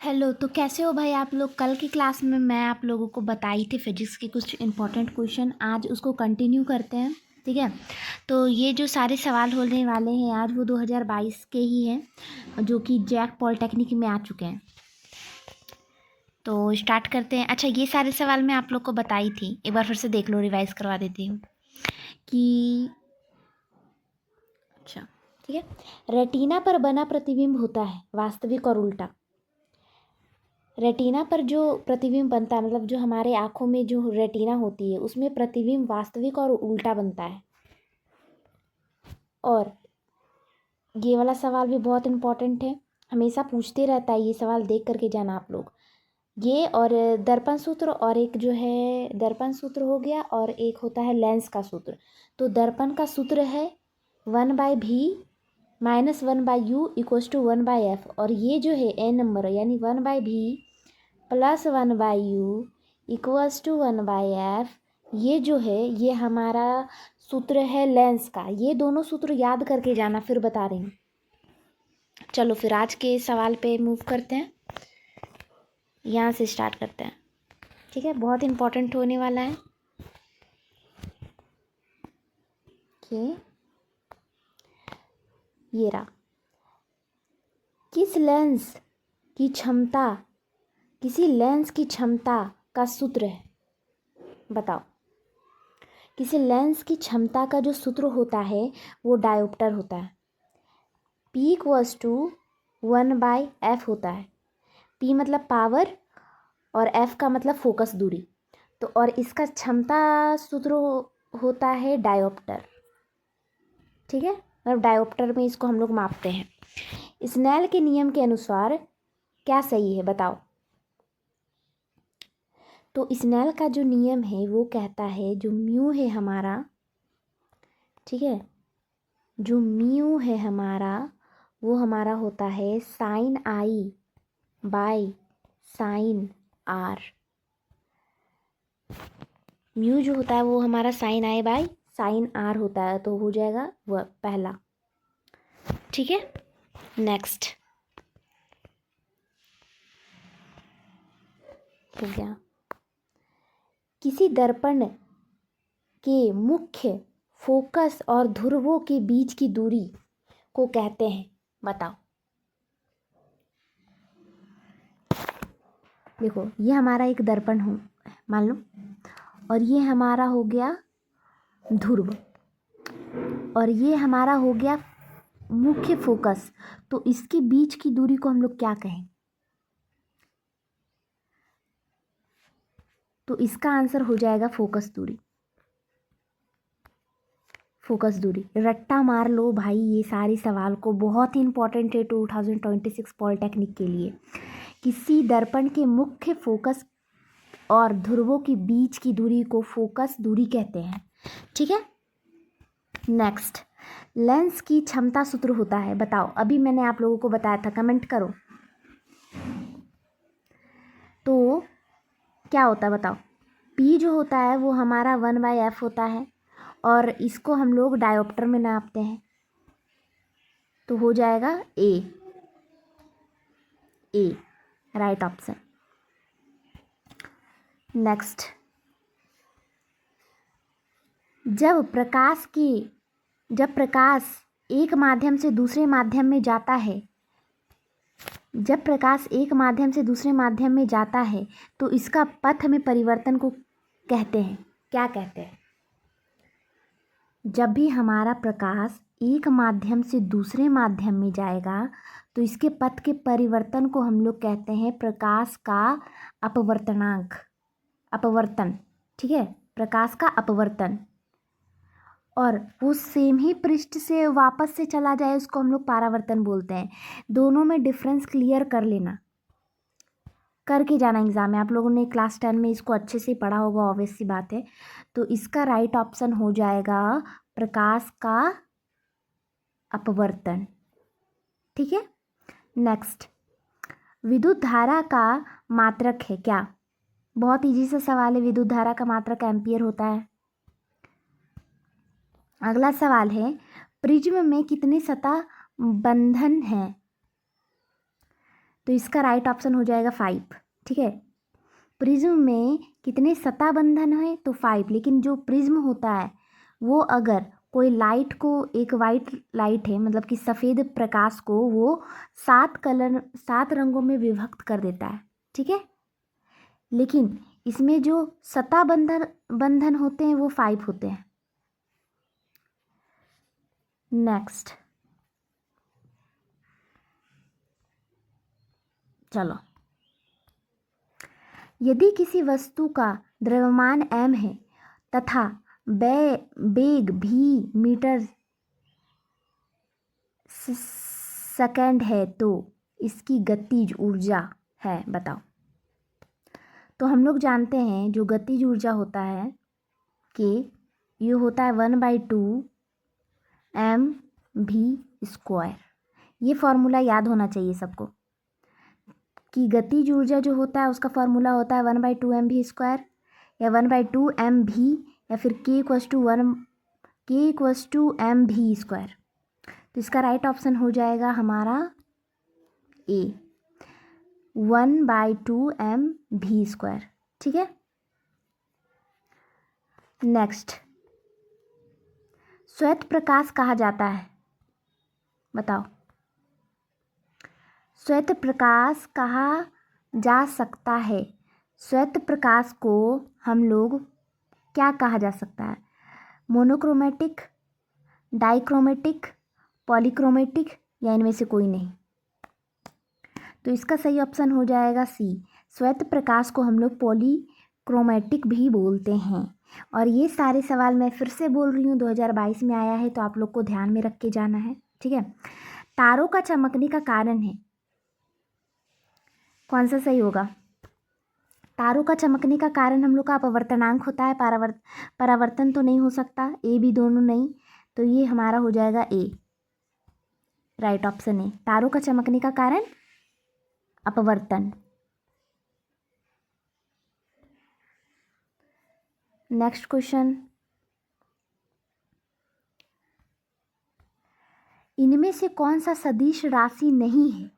Hello. तो कैसे हो भाई आप लोग। कल की क्लास में मैं आप लोगों को बताई थी फिजिक्स के कुछ इंपॉर्टेंट क्वेश्चन, आज उसको कंटिन्यू करते हैं। ठीक है, तो ये जो सारे सवाल होने वाले हैं आज वो 2022 के ही हैं जो कि जैक पॉलिटेक्निक में आ चुके हैं। तो स्टार्ट करते हैं। अच्छा, ये सारे सवाल मैं आप लोग को बताई थी, एक बार फिर से देख लो, रिवाइज करवा देती हूँ कि अच्छा ठीक है। रेटिना पर बना प्रतिबिंब होता है वास्तविक और उल्टा। रेटिना पर जो प्रतिबिंब बनता है, मतलब जो हमारे आँखों में जो रेटिना होती है उसमें प्रतिबिंब वास्तविक और उल्टा बनता है। और ये वाला सवाल भी बहुत इम्पोर्टेंट है, हमेशा पूछते रहता है ये सवाल, देख करके जाना आप लोग। ये और दर्पण सूत्र, और एक जो है दर्पण सूत्र हो गया, और एक होता है लेंस का सूत्र। तो दर्पण का सूत्र है 1/v - 1/u = 1/f, और ये जो है n नंबर यानी 1/v + 1/u = 1/f, ये जो है ये हमारा सूत्र है लेंस का। ये दोनों सूत्र याद करके जाना, फिर बता रही हूँ। चलो फिर आज के सवाल पे मूव करते हैं, यहाँ से स्टार्ट करते हैं। ठीक है, बहुत इम्पोर्टेंट होने वाला है कि ये रहा। किसी लेंस की क्षमता का सूत्र है, बताओ। किसी लेंस की क्षमता का जो सूत्र होता है वो डायोप्टर होता है। P = 1/f होता है। P मतलब पावर और F का मतलब फोकस दूरी। तो और इसका क्षमता सूत्र होता है डायोप्टर। ठीक है, मतलब डायोप्टर में इसको हम लोग मापते हैं। स्नेल के नियम के अनुसार क्या सही है, बताओ। तो स्नेल का जो नियम है वो कहता है जो म्यू है हमारा, ठीक है, जो म्यू है हमारा वो हमारा होता है sin I/sin R। म्यू जो होता है वो हमारा sin I/sin R होता है, तो हो जाएगा वह पहला। ठीक है, नेक्स्ट हो गया। किसी दर्पण के मुख्य फोकस और ध्रुवों के बीच की दूरी को कहते हैं, बताओ। देखो, ये हमारा एक दर्पण हो मान लो, और ये हमारा हो गया ध्रुव, और ये हमारा हो गया मुख्य फोकस। तो इसके बीच की दूरी को हम लोग क्या कहें? तो इसका आंसर हो जाएगा फोकस दूरी। फोकस दूरी रट्टा मार लो भाई, ये सारे सवाल को बहुत ही इंपॉर्टेंट है 2026 पॉलिटेक्निक के लिए। किसी दर्पण के मुख्य फोकस और ध्रुवों के बीच की दूरी को फोकस दूरी कहते हैं। ठीक है, नेक्स्ट। लेंस की क्षमता सूत्र होता है, बताओ। अभी मैंने आप लोगों को बताया था, कमेंट करो। तो क्या होता है बताओ। P जो होता है वो हमारा 1/f होता है, और इसको हम लोग डायोप्टर में नापते हैं, तो हो जाएगा ए राइट ऑप्शन। नेक्स्ट। जब प्रकाश एक माध्यम से दूसरे माध्यम में जाता है, जब प्रकाश एक माध्यम से दूसरे माध्यम में जाता है तो इसका पथ में परिवर्तन को कहते हैं, क्या कहते हैं? जब भी हमारा प्रकाश एक माध्यम से दूसरे माध्यम में जाएगा तो इसके पथ के परिवर्तन को हम लोग कहते हैं प्रकाश का अपवर्तन। ठीक है, प्रकाश का अपवर्तन। और वो सेम ही पृष्ठ से वापस से चला जाए उसको हम लोग परावर्तन बोलते हैं। दोनों में डिफरेंस क्लियर कर लेना, करके जाना एग्जाम में। आप लोगों ने क्लास 10 में इसको अच्छे से पढ़ा होगा, ऑब्वियस सी बात है। तो इसका राइट ऑप्शन हो जाएगा प्रकाश का अपवर्तन। ठीक है, नेक्स्ट। विद्युत धारा का मात्रक है क्या? बहुत इजी सा सवाल है। विद्युत धारा का मात्रक एम्पियर होता है। अगला सवाल है, प्रिज्म में कितने सतह बंधन हैं? तो इसका राइट ऑप्शन हो जाएगा 5। ठीक है। प्रिज्म में कितने सतह बंधन है? तो 5। लेकिन जो प्रिज्म होता है वो अगर कोई लाइट को, एक वाइट लाइट है मतलब कि सफ़ेद प्रकाश को, वो 7 रंगों में विभक्त कर देता है। ठीक है। लेकिन इसमें जो सतह बंधन होते हैं वो 5 होते हैं। नेक्स्ट, चलो, यदि किसी वस्तु का द्रव्यमान m है तथा वेग भी मीटर सेकंड है तो इसकी गतिज ऊर्जा है, बताओ। तो हम लोग जानते हैं जो गतिज ऊर्जा होता है कि ये होता है 1/2 mv²। ये फॉर्मूला याद होना चाहिए सबको कि गतिज ऊर्जा जो होता है उसका फॉर्मूला होता है 1/2 mv² या 1/2 mv या फिर k = mv²। तो इसका राइट ऑप्शन हो जाएगा हमारा ए, 1/2 mv²। ठीक है। नेक्स्ट, श्वेत प्रकाश कहा जाता है, बताओ। श्वेत प्रकाश कहा जा सकता है। श्वेत प्रकाश को हम लोग क्या कहा जा सकता है? मोनोक्रोमेटिक, डाइक्रोमेटिक, पॉलीक्रोमेटिक या इनमें से कोई नहीं। तो इसका सही ऑप्शन हो जाएगा सी। श्वेत प्रकाश को हम लोग पॉलीक्रोमेटिक भी बोलते हैं। और ये सारे सवाल मैं फिर से बोल रही हूँ 2022 में आया है, तो आप लोग को ध्यान में रख के जाना है। ठीक है। तारों का चमकने का कारण है, कौन सा सही होगा? तारों का चमकने का कारण हम लोग का अपवर्तनांक होता है, परावर्तन तो नहीं हो सकता, ए बी दोनों नहीं। तो ये हमारा हो जाएगा ए, राइट ऑप्शन है। तारों का चमकने का कारण अपवर्तन। नेक्स्ट क्वेश्चन, इनमें से कौन सा सदिश राशि नहीं है?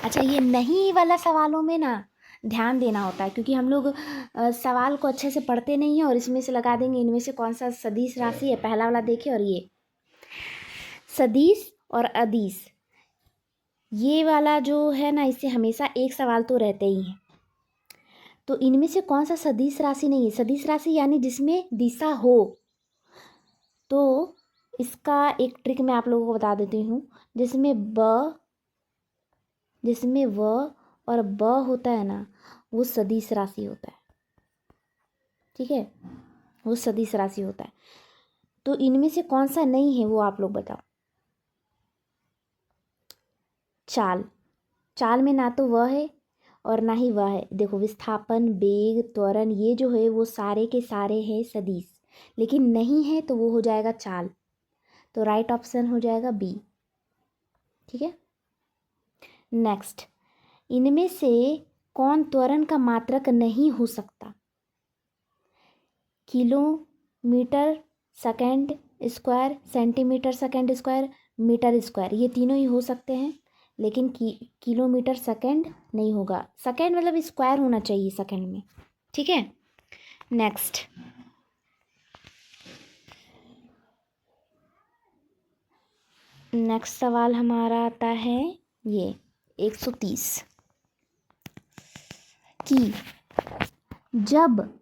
अच्छा, ये नहीं वाला सवालों में ना ध्यान देना होता है, क्योंकि हम लोग सवाल को अच्छे से पढ़ते नहीं हैं और इसमें से लगा देंगे इनमें से कौन सा सदिश राशि है। पहला वाला देखिए, और ये सदिश और अदिश, ये वाला जो है ना, इससे हमेशा एक सवाल तो रहते ही हैं। तो इनमें से कौन सा सदिश राशि नहीं है? सदिश राशि यानी जिसमें दिशा हो। तो इसका एक ट्रिक मैं आप लोगों को बता देती हूँ। जिसमें व और ब होता है ना, वो सदिश राशि होता है। ठीक है, वो सदिश राशि होता है। तो इनमें से कौन सा नहीं है वो आप लोग बताओ। चाल में ना तो वह है और ना ही वह है। देखो, विस्थापन, वेग, त्वरण, ये जो है वो सारे के सारे हैं सदिश, लेकिन नहीं है तो वो हो जाएगा चाल। तो राइट ऑप्शन हो जाएगा बी। ठीक है। नेक्स्ट, इनमें से कौन त्वरण का मात्रक नहीं हो सकता? Kilometre second square, centimetre second square, metre square, ये तीनों ही हो सकते हैं, लेकिन किलोमीटर सेकंड नहीं होगा। सेकंड मतलब स्क्वायर होना चाहिए सेकंड में। ठीक है। नेक्स्ट, सवाल हमारा आता है ये 130 कि जब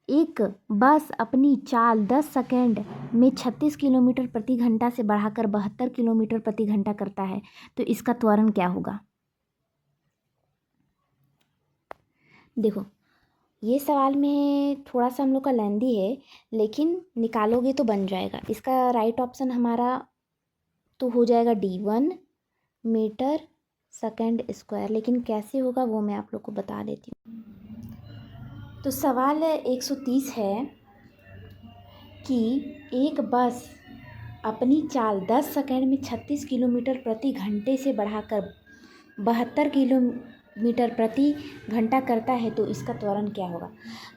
एक बस अपनी चाल 10 सेकंड में 36 किलोमीटर प्रति घंटा से बढ़ाकर 72 किलोमीटर प्रति घंटा करता है, तो इसका त्वरण क्या होगा? देखो, ये सवाल में थोड़ा सा हम लोग का लेंदी है, लेकिन निकालोगे तो बन जाएगा। इसका राइट ऑप्शन हमारा तो हो जाएगा डी, 1 मीटर सेकंड स्क्वायर। लेकिन कैसे होगा वो मैं आप लोग को बता देती हूँ। तो सवाल 130 है कि एक बस अपनी चाल 10 सेकंड में 36 किलोमीटर प्रति घंटे से बढ़ाकर 72 किलोमीटर प्रति घंटा करता है, तो इसका त्वरण क्या होगा?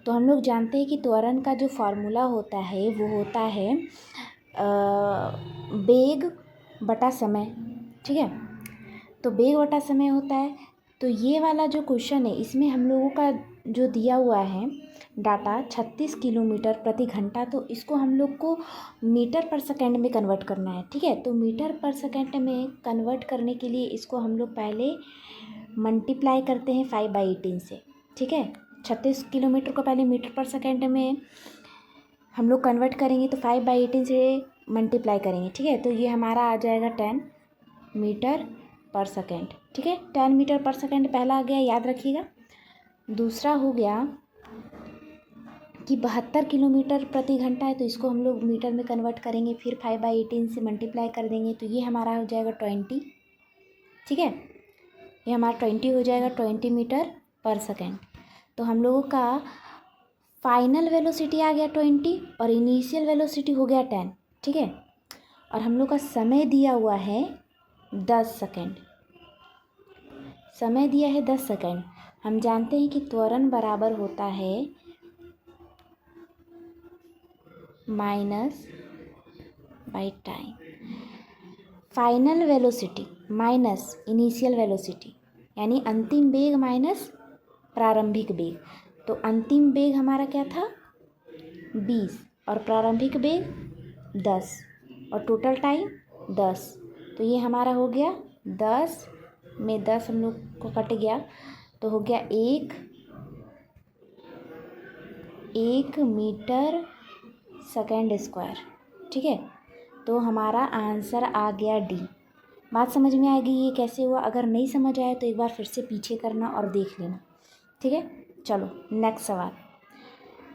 तो हम लोग जानते हैं कि त्वरण का जो फॉर्मूला होता है वो होता है वेग बटा समय। ठीक है। तो बेग बटा समय होता है। तो ये वाला जो क्वेश्चन है इसमें हम लोगों का जो दिया हुआ है डाटा 36 किलोमीटर प्रति घंटा, तो इसको हम लोग को मीटर पर सेकंड में कन्वर्ट करना है। ठीक है, तो मीटर पर सेकंड में कन्वर्ट करने के लिए इसको हम लोग पहले मल्टीप्लाई करते हैं 5/18 से। ठीक है, 36 किलोमीटर को पहले मीटर पर सेकंड में हम लोग कन्वर्ट करेंगे तो 5/18 से मल्टीप्लाई करेंगे। ठीक है, तो ये हमारा आ जाएगा 10 मीटर पर सेकंड। ठीक है, 10 मीटर पर सेकंड पहला आ गया, याद रखिएगा। दूसरा हो गया कि 72 किलोमीटर प्रति घंटा है, तो इसको हम लोग मीटर में कन्वर्ट करेंगे, फिर 5/18 से मल्टीप्लाई कर देंगे, तो ये हमारा हो जाएगा 20। ठीक है, ये हमारा 20 हो जाएगा, 20 मीटर पर सेकंड। तो हम लोगों का फाइनल वेलोसिटी आ गया 20 और इनिशियल वेलोसिटी हो गया 10। ठीक है, और हम लोग का समय दिया हुआ है 10 सेकंड। समय दिया है 10 सेकंड। हम जानते हैं कि त्वरण बराबर होता है minus by time. Final velocity minus initial velocity, यानी अंतिम वेग माइनस प्रारंभिक वेग। तो अंतिम वेग हमारा क्या था 20 और प्रारंभिक वेग 10 और टोटल टाइम 10। तो ये हमारा हो गया 10 में 10 हम लोग को कट गया, तो हो गया 1 मीटर सेकंड स्क्वायर। ठीक है, तो हमारा आंसर आ गया डी। बात समझ में आएगी ये कैसे हुआ? अगर नहीं समझ आया तो एक बार फिर से पीछे करना और देख लेना। ठीक है, चलो नेक्स्ट सवाल।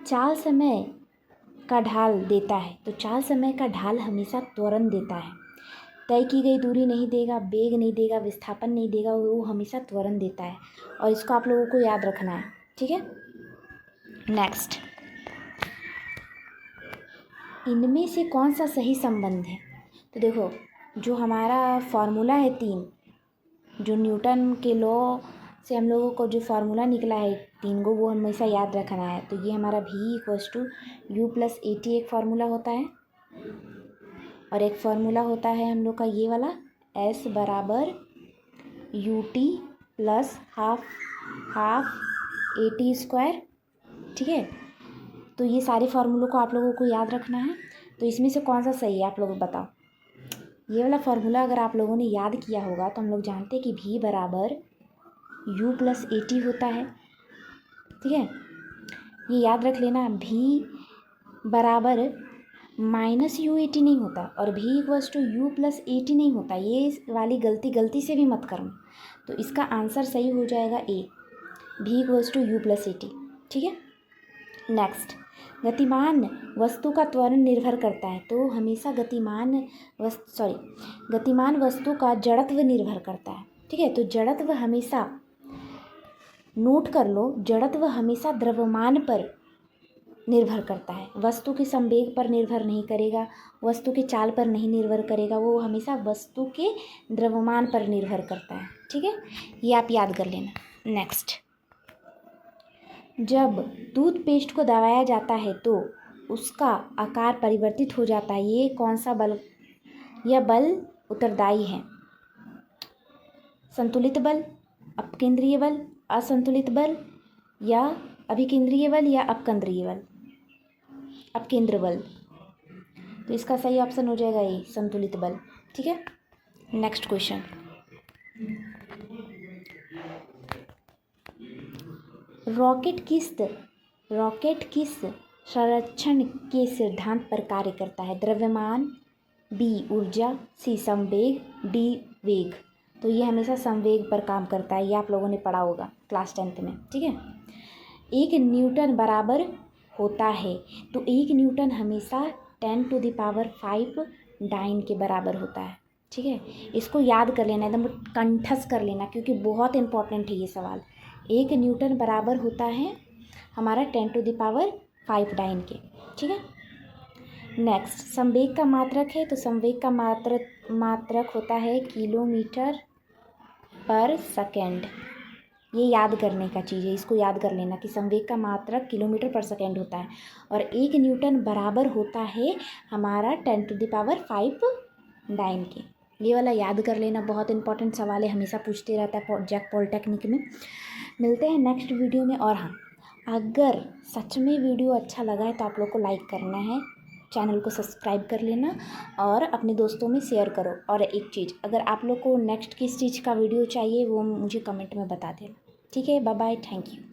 चाल समय का ढाल देता है, तो चाल समय का ढाल हमेशा त्वरण देता है। तय की गई दूरी नहीं देगा, वेग नहीं देगा, विस्थापन नहीं देगा, वो हमेशा त्वरण देता है, और इसको आप लोगों को याद रखना है। ठीक है, नेक्स्ट, इनमें से कौन सा सही संबंध है? तो देखो, जो हमारा फॉर्मूला है 3, जो न्यूटन के लॉ से हम लोगों को जो फार्मूला निकला है 3 को, वो हमेशा याद रखना है। तो ये हमारा V=U+AT एक फार्मूला होता है, और एक फार्मूला होता है हम लोग का ये वाला S = UT + हाफ AT²। ठीक है, तो ये सारे फार्मूलों को आप लोगों को याद रखना है। तो इसमें से कौन सा सही है आप लोग बताओ? ये वाला फार्मूला अगर आप लोगों ने याद किया होगा तो हम लोग जानते हैं कि V = U+AT होता है। ठीक है, ये याद रख लेना, V = -UAT नहीं होता और V = U+AT नहीं होता। ये वाली गलती से भी मत करना। तो इसका आंसर सही हो जाएगा ए, V = U+AT। ठीक है, नेक्स्ट, गतिमान वस्तु का त्वरण निर्भर करता है, तो हमेशा गतिमान वस्तु का जड़त्व निर्भर करता है। ठीक है, तो जड़त्व हमेशा, नोट कर लो, जड़त्व हमेशा द्रव्यमान पर निर्भर करता है, वस्तु के संवेग पर निर्भर नहीं करेगा, वस्तु के चाल पर नहीं निर्भर करेगा, वो हमेशा वस्तु के द्रव्यमान पर निर्भर करता है। ठीक है, ये आप याद कर लेना। नेक्स्ट, जब टूथपेस्ट को दबाया जाता है तो उसका आकार परिवर्तित हो जाता है, ये कौन सा बल, यह बल उत्तरदायी है? संतुलित बल, अपकेंद्रीय बल, असंतुलित बल, या अभिकेंद्रीय बल, या अपकेंद्रीय बल, अपकेंद्र बल। तो इसका सही ऑप्शन हो जाएगा ये संतुलित बल। ठीक है, नेक्स्ट क्वेश्चन, रॉकेट किस संरक्षण के सिद्धांत पर कार्य करता है? द्रव्यमान, बी ऊर्जा, सी संवेग, डी वेग। तो ये हमेशा संवेग पर काम करता है, ये आप लोगों ने पढ़ा होगा क्लास 10th में। ठीक है, 1 न्यूटन बराबर होता है, तो 1 न्यूटन हमेशा 10⁵ डाइन के बराबर होता है। ठीक है, इसको याद कर लेना, एकदम कंठस्थ कर लेना, क्योंकि बहुत इंपॉर्टेंट है ये सवाल। 1 न्यूटन बराबर होता है हमारा 10⁵ डाइन के। ठीक है, नेक्स्ट, संवेग का मात्रक है, तो संवेग का मात्रक होता है किलोमीटर पर सेकंड। ये याद करने का चीज़ है, इसको याद कर लेना कि संवेग का मात्रक किलोमीटर पर सेकंड होता है, और 1 न्यूटन बराबर होता है हमारा 10⁵ डाइन के। ये वाला याद कर लेना, बहुत इंपॉर्टेंट सवाल है, हमेशा पूछते रहता है जैक पॉलिटेक्निक में। मिलते हैं नेक्स्ट वीडियो में। और हाँ, अगर सच में वीडियो अच्छा लगा है तो आप लोग को लाइक करना है, चैनल को सब्सक्राइब कर लेना और अपने दोस्तों में शेयर करो। और एक चीज़, अगर आप लोग को नेक्स्ट किस चीज़ का वीडियो चाहिए वो मुझे कमेंट में बता देना। ठीक है, बाय बाय, थैंक यू।